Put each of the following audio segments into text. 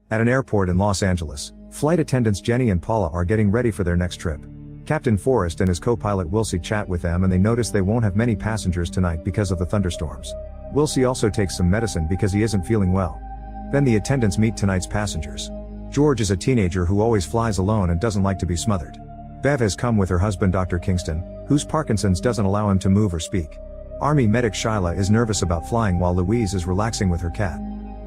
At an airport in Los Angeles, flight attendants Jenny and Paula are getting ready for their next trip. Captain Forrest and his co-pilot Wilsey chat with them and they notice they won't have many passengers tonight because of the thunderstorms. Wilsey also takes some medicine because he isn't feeling well. Then the attendants meet tonight's passengers. George is a teenager who always flies alone and doesn't like to be smothered. Bev has come with her husband Dr. Kingston, whose Parkinson's doesn't allow him to move or speak. Army medic Shyla is nervous about flying while Louise is relaxing with her cat.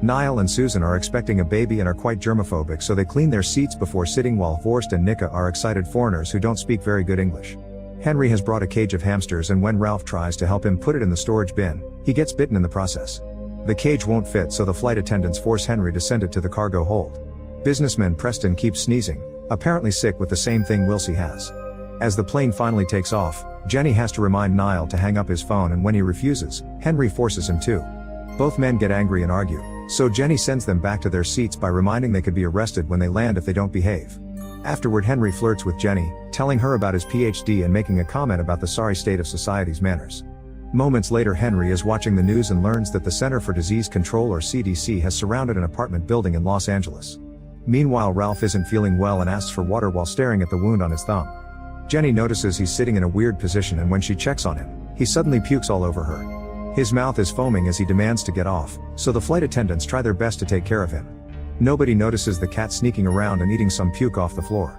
Niall and Susan are expecting a baby and are quite germophobic, so they clean their seats before sitting, while Forrest and Nika are excited foreigners who don't speak very good English. Henry has brought a cage of hamsters, and when Ralph tries to help him put it in the storage bin, he gets bitten in the process. The cage won't fit, so the flight attendants force Henry to send it to the cargo hold. Businessman Preston keeps sneezing, apparently sick with the same thing Wilsey has. As the plane finally takes off, Jenny has to remind Niall to hang up his phone, and when he refuses, Henry forces him to. Both men get angry and argue, so Jenny sends them back to their seats by reminding they could be arrested when they land if they don't behave. Afterward, Henry flirts with Jenny, telling her about his PhD and making a comment about the sorry state of society's manners. Moments later, Henry is watching the news and learns that the Center for Disease Control, or CDC, has surrounded an apartment building in Los Angeles. Meanwhile, Ralph isn't feeling well and asks for water while staring at the wound on his thumb. Jenny notices he's sitting in a weird position, and when she checks on him, he suddenly pukes all over her. His mouth is foaming as he demands to get off, so the flight attendants try their best to take care of him. Nobody notices the cat sneaking around and eating some puke off the floor.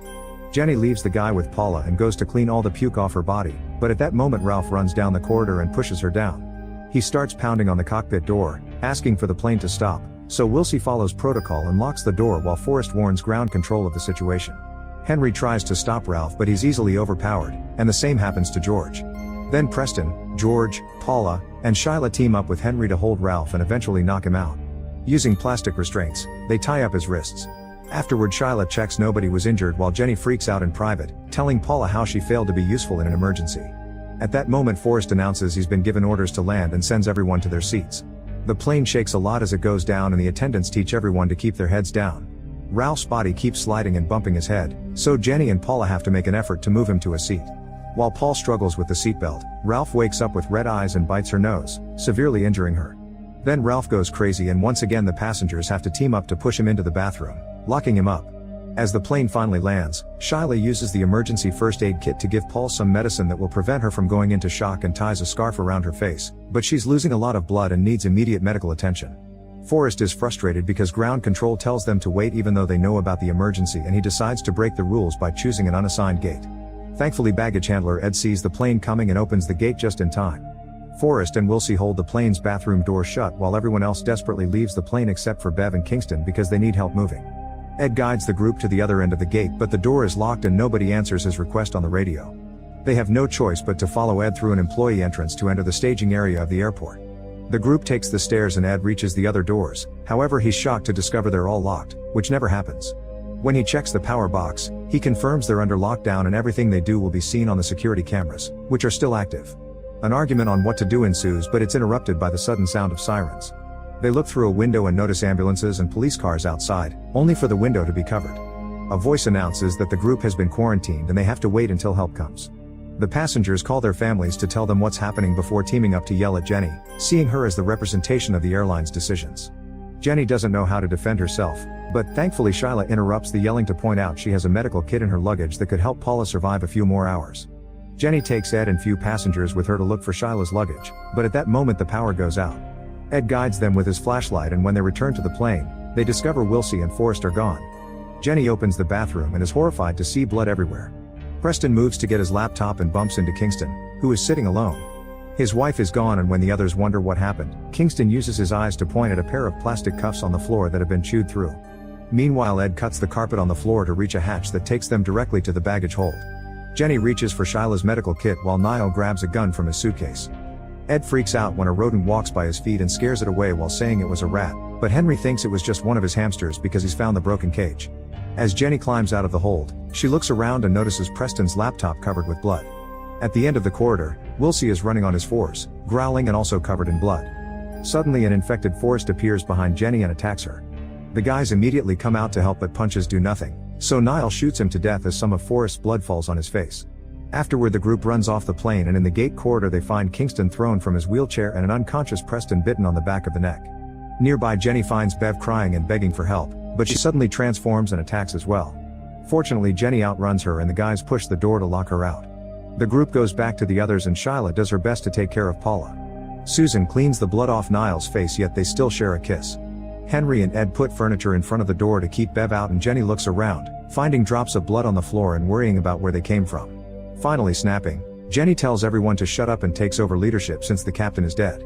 Jenny leaves the guy with Paula and goes to clean all the puke off her body, but at that moment Ralph runs down the corridor and pushes her down. He starts pounding on the cockpit door, asking for the plane to stop, so Wilsey follows protocol and locks the door while Forrest warns ground control of the situation. Henry tries to stop Ralph, but he's easily overpowered, and the same happens to George. Then Preston, George, Paula, and Shyla team up with Henry to hold Ralph and eventually knock him out. Using plastic restraints, they tie up his wrists. Afterward, Shyla checks nobody was injured while Jenny freaks out in private, telling Paula how she failed to be useful in an emergency. At that moment, Forrest announces he's been given orders to land and sends everyone to their seats. The plane shakes a lot as it goes down, and the attendants teach everyone to keep their heads down. Ralph's body keeps sliding and bumping his head, so Jenny and Paula have to make an effort to move him to a seat. While Paul struggles with the seatbelt, Ralph wakes up with red eyes and bites her nose, severely injuring her. Then Ralph goes crazy, and once again the passengers have to team up to push him into the bathroom, locking him up. As the plane finally lands, Shyla uses the emergency first aid kit to give Paul some medicine that will prevent her from going into shock and ties a scarf around her face, but she's losing a lot of blood and needs immediate medical attention. Forrest is frustrated because ground control tells them to wait even though they know about the emergency, and he decides to break the rules by choosing an unassigned gate. Thankfully, baggage handler Ed sees the plane coming and opens the gate just in time. Forrest and Wilsey hold the plane's bathroom door shut while everyone else desperately leaves the plane except for Bev and Kingston because they need help moving. Ed guides the group to the other end of the gate, but the door is locked and nobody answers his request on the radio. They have no choice but to follow Ed through an employee entrance to enter the staging area of the airport. The group takes the stairs and Ed reaches the other doors, however he's shocked to discover they're all locked, which never happens. When he checks the power box, he confirms they're under lockdown and everything they do will be seen on the security cameras, which are still active. An argument on what to do ensues, but it's interrupted by the sudden sound of sirens. They look through a window and notice ambulances and police cars outside, only for the window to be covered. A voice announces that the group has been quarantined and they have to wait until help comes. The passengers call their families to tell them what's happening before teaming up to yell at Jenny, seeing her as the representation of the airline's decisions. Jenny doesn't know how to defend herself, but thankfully Shyla interrupts the yelling to point out she has a medical kit in her luggage that could help Paula survive a few more hours. Jenny takes Ed and few passengers with her to look for Shyla's luggage, but at that moment the power goes out. Ed guides them with his flashlight, and when they return to the plane, they discover Wilsey and Forrest are gone. Jenny opens the bathroom and is horrified to see blood everywhere. Preston moves to get his laptop and bumps into Kingston, who is sitting alone. His wife is gone, and when the others wonder what happened, Kingston uses his eyes to point at a pair of plastic cuffs on the floor that have been chewed through. Meanwhile, Ed cuts the carpet on the floor to reach a hatch that takes them directly to the baggage hold. Jenny reaches for Shyla's medical kit while Niall grabs a gun from his suitcase. Ed freaks out when a rodent walks by his feet and scares it away while saying it was a rat, but Henry thinks it was just one of his hamsters because he's found the broken cage. As Jenny climbs out of the hold, she looks around and notices Preston's laptop covered with blood. At the end of the corridor, Wilsey is running on his fours, growling and also covered in blood. Suddenly an infected Forrest appears behind Jenny and attacks her. The guys immediately come out to help, but punches do nothing, so Niall shoots him to death as some of Forrest's blood falls on his face. Afterward, the group runs off the plane, and in the gate corridor they find Kingston thrown from his wheelchair and an unconscious Preston bitten on the back of the neck. Nearby, Jenny finds Bev crying and begging for help, but she suddenly transforms and attacks as well. Fortunately, Jenny outruns her and the guys push the door to lock her out. The group goes back to the others and Shyla does her best to take care of Paula. Susan cleans the blood off Niall's face, yet they still share a kiss. Henry and Ed put furniture in front of the door to keep Bev out and Jenny looks around, finding drops of blood on the floor and worrying about where they came from. Finally snapping, Jenny tells everyone to shut up and takes over leadership since the captain is dead.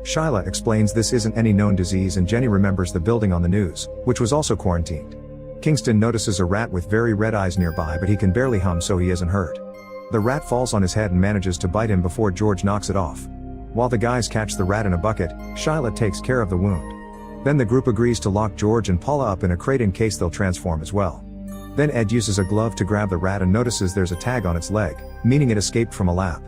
Shyla explains this isn't any known disease and Jenny remembers the building on the news, which was also quarantined. Kingston notices a rat with very red eyes nearby, but he can barely hum, so he isn't hurt. The rat falls on his head and manages to bite him before George knocks it off. While the guys catch the rat in a bucket, Shyla takes care of the wound. Then the group agrees to lock George and Paula up in a crate in case they'll transform as well. Then Ed uses a glove to grab the rat and notices there's a tag on its leg, meaning it escaped from a lab.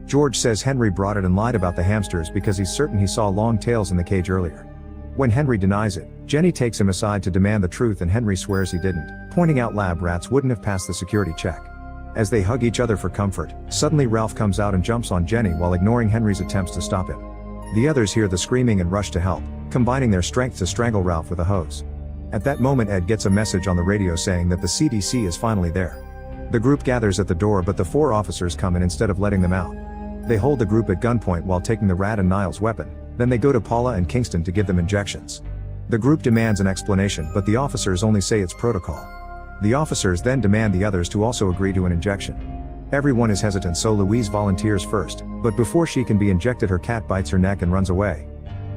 George says Henry brought it and lied about the hamsters because he's certain he saw long tails in the cage earlier. When Henry denies it, Jenny takes him aside to demand the truth and Henry swears he didn't, pointing out lab rats wouldn't have passed the security check. As they hug each other for comfort, suddenly Ralph comes out and jumps on Jenny while ignoring Henry's attempts to stop him. The others hear the screaming and rush to help, combining their strength to strangle Ralph with a hose. At that moment, Ed gets a message on the radio saying that the CDC is finally there. The group gathers at the door, but the 4 officers come in instead of letting them out. They hold the group at gunpoint while taking the rat and Niall's weapon, then they go to Paula and Kingston to give them injections. The group demands an explanation, but the officers only say it's protocol. The officers then demand the others to also agree to an injection. Everyone is hesitant, so Louise volunteers first, but before she can be injected, her cat bites her neck and runs away.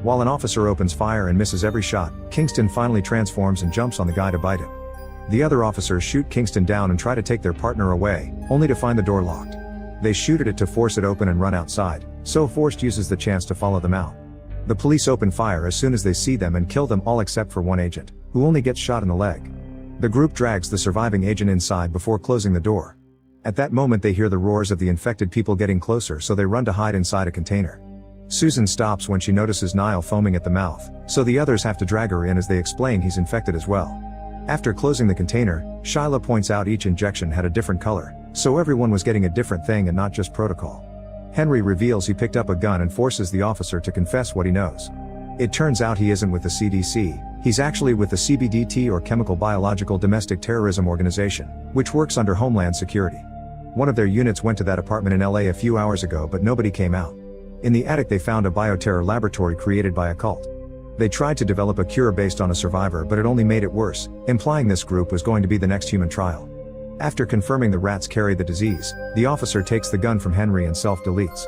While an officer opens fire and misses every shot, Kingston finally transforms and jumps on the guy to bite him. The other officers shoot Kingston down and try to take their partner away, only to find the door locked. They shoot at it to force it open and run outside, so Forrest uses the chance to follow them out. The police open fire as soon as they see them and kill them all except for one agent, who only gets shot in the leg. The group drags the surviving agent inside before closing the door. At that moment they hear the roars of the infected people getting closer, so they run to hide inside a container. Susan stops when she notices Niall foaming at the mouth, so the others have to drag her in as they explain he's infected as well. After closing the container, Shyla points out each injection had a different color, so everyone was getting a different thing and not just protocol. Henry reveals he picked up a gun and forces the officer to confess what he knows. It turns out he isn't with the CDC, he's actually with the CBDT, or Chemical Biological Domestic Terrorism Organization, which works under Homeland Security. One of their units went to that apartment in LA a few hours ago, but nobody came out. In the attic they found a bioterror laboratory created by a cult. They tried to develop a cure based on a survivor, but it only made it worse, implying this group was going to be the next human trial. After confirming the rats carry the disease, the officer takes the gun from Henry and self-deletes.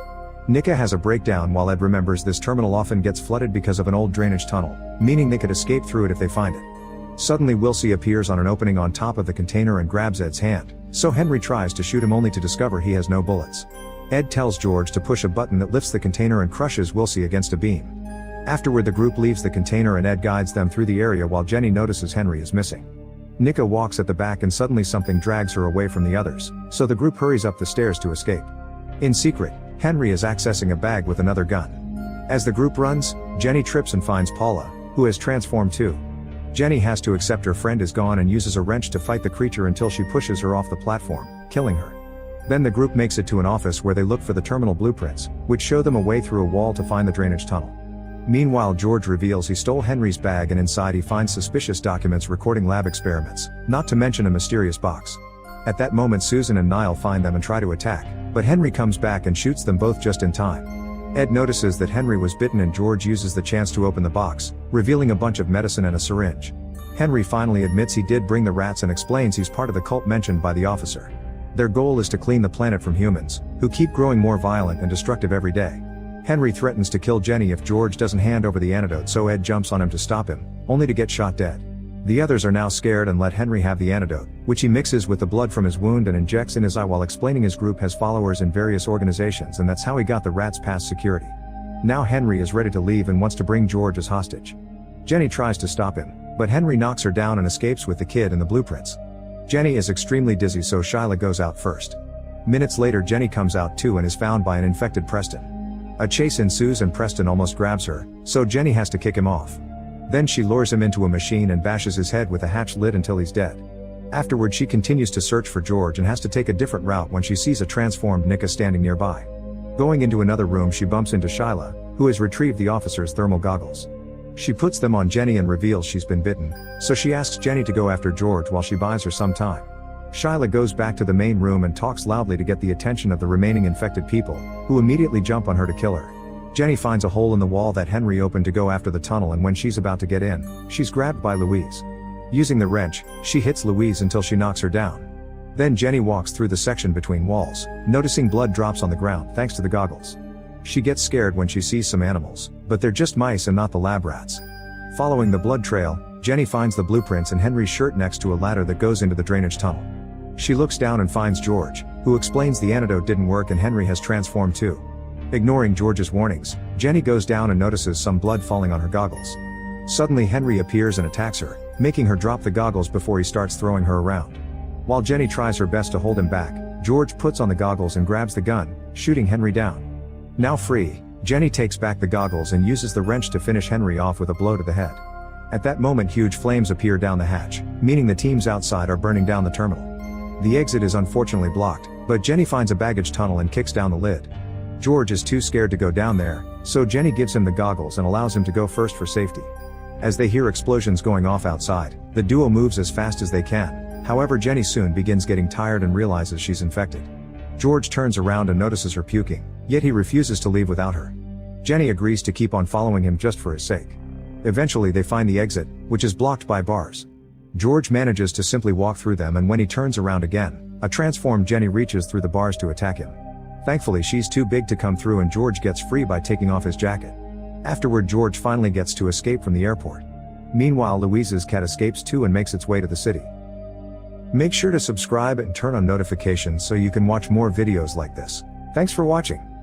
Nika has a breakdown while Ed remembers this terminal often gets flooded because of an old drainage tunnel, meaning they could escape through it if they find it. Suddenly Wilsey appears on an opening on top of the container and grabs Ed's hand, so Henry tries to shoot him only to discover he has no bullets. Ed tells George to push a button that lifts the container and crushes Wilsey against a beam. Afterward the group leaves the container and Ed guides them through the area while Jenny notices Henry is missing. Nika walks at the back and suddenly something drags her away from the others, so the group hurries up the stairs to escape. In secret, Henry is accessing a bag with another gun. As the group runs, Jenny trips and finds Paula, who has transformed too. Jenny has to accept her friend is gone and uses a wrench to fight the creature until she pushes her off the platform, killing her. Then the group makes it to an office where they look for the terminal blueprints, which show them a way through a wall to find the drainage tunnel. Meanwhile, George reveals he stole Henry's bag and inside he finds suspicious documents recording lab experiments, not to mention a mysterious box. At that moment Susan and Niall find them and try to attack, but Henry comes back and shoots them both just in time. Ed notices that Henry was bitten and George uses the chance to open the box, revealing a bunch of medicine and a syringe. Henry finally admits he did bring the rats and explains he's part of the cult mentioned by the officer. Their goal is to clean the planet from humans, who keep growing more violent and destructive every day. Henry threatens to kill Jenny if George doesn't hand over the antidote, so Ed jumps on him to stop him, only to get shot dead. The others are now scared and let Henry have the antidote, which he mixes with the blood from his wound and injects in his eye while explaining his group has followers in various organizations and that's how he got the rats past security. Now Henry is ready to leave and wants to bring George as hostage. Jenny tries to stop him, but Henry knocks her down and escapes with the kid and the blueprints. Jenny is extremely dizzy, so Shyla goes out first. Minutes later Jenny comes out too and is found by an infected Preston. A chase ensues and Preston almost grabs her, so Jenny has to kick him off. Then she lures him into a machine and bashes his head with a hatch lid until he's dead. Afterward she continues to search for George and has to take a different route when she sees a transformed Nika standing nearby. Going into another room she bumps into Shyla, who has retrieved the officer's thermal goggles. She puts them on Jenny and reveals she's been bitten, so she asks Jenny to go after George while she buys her some time. Shyla goes back to the main room and talks loudly to get the attention of the remaining infected people, who immediately jump on her to kill her. Jenny finds a hole in the wall that Henry opened to go after the tunnel, and when she's about to get in, she's grabbed by Louise. Using the wrench, she hits Louise until she knocks her down. Then Jenny walks through the section between walls, noticing blood drops on the ground thanks to the goggles. She gets scared when she sees some animals, but they're just mice and not the lab rats. Following the blood trail, Jenny finds the blueprints in Henry's shirt next to a ladder that goes into the drainage tunnel. She looks down and finds George, who explains the antidote didn't work and Henry has transformed too. Ignoring George's warnings, Jenny goes down and notices some blood falling on her goggles. Suddenly Henry appears and attacks her, making her drop the goggles before he starts throwing her around. While Jenny tries her best to hold him back, George puts on the goggles and grabs the gun, shooting Henry down. Now free, Jenny takes back the goggles and uses the wrench to finish Henry off with a blow to the head. At that moment huge flames appear down the hatch, meaning the teams outside are burning down the terminal. The exit is unfortunately blocked, but Jenny finds a baggage tunnel and kicks down the lid. George is too scared to go down there, so Jenny gives him the goggles and allows him to go first for safety. As they hear explosions going off outside, the duo moves as fast as they can. However, Jenny soon begins getting tired and realizes she's infected. George turns around and notices her puking, yet he refuses to leave without her. Jenny agrees to keep on following him just for his sake. Eventually they find the exit, which is blocked by bars. George manages to simply walk through them, and when he turns around again, a transformed Jenny reaches through the bars to attack him. Thankfully she's too big to come through and George gets free by taking off his jacket. Afterward George finally gets to escape from the airport. Meanwhile Louise's cat escapes too and makes its way to the city. Make sure to subscribe and turn on notifications so you can watch more videos like this. Thanks for watching.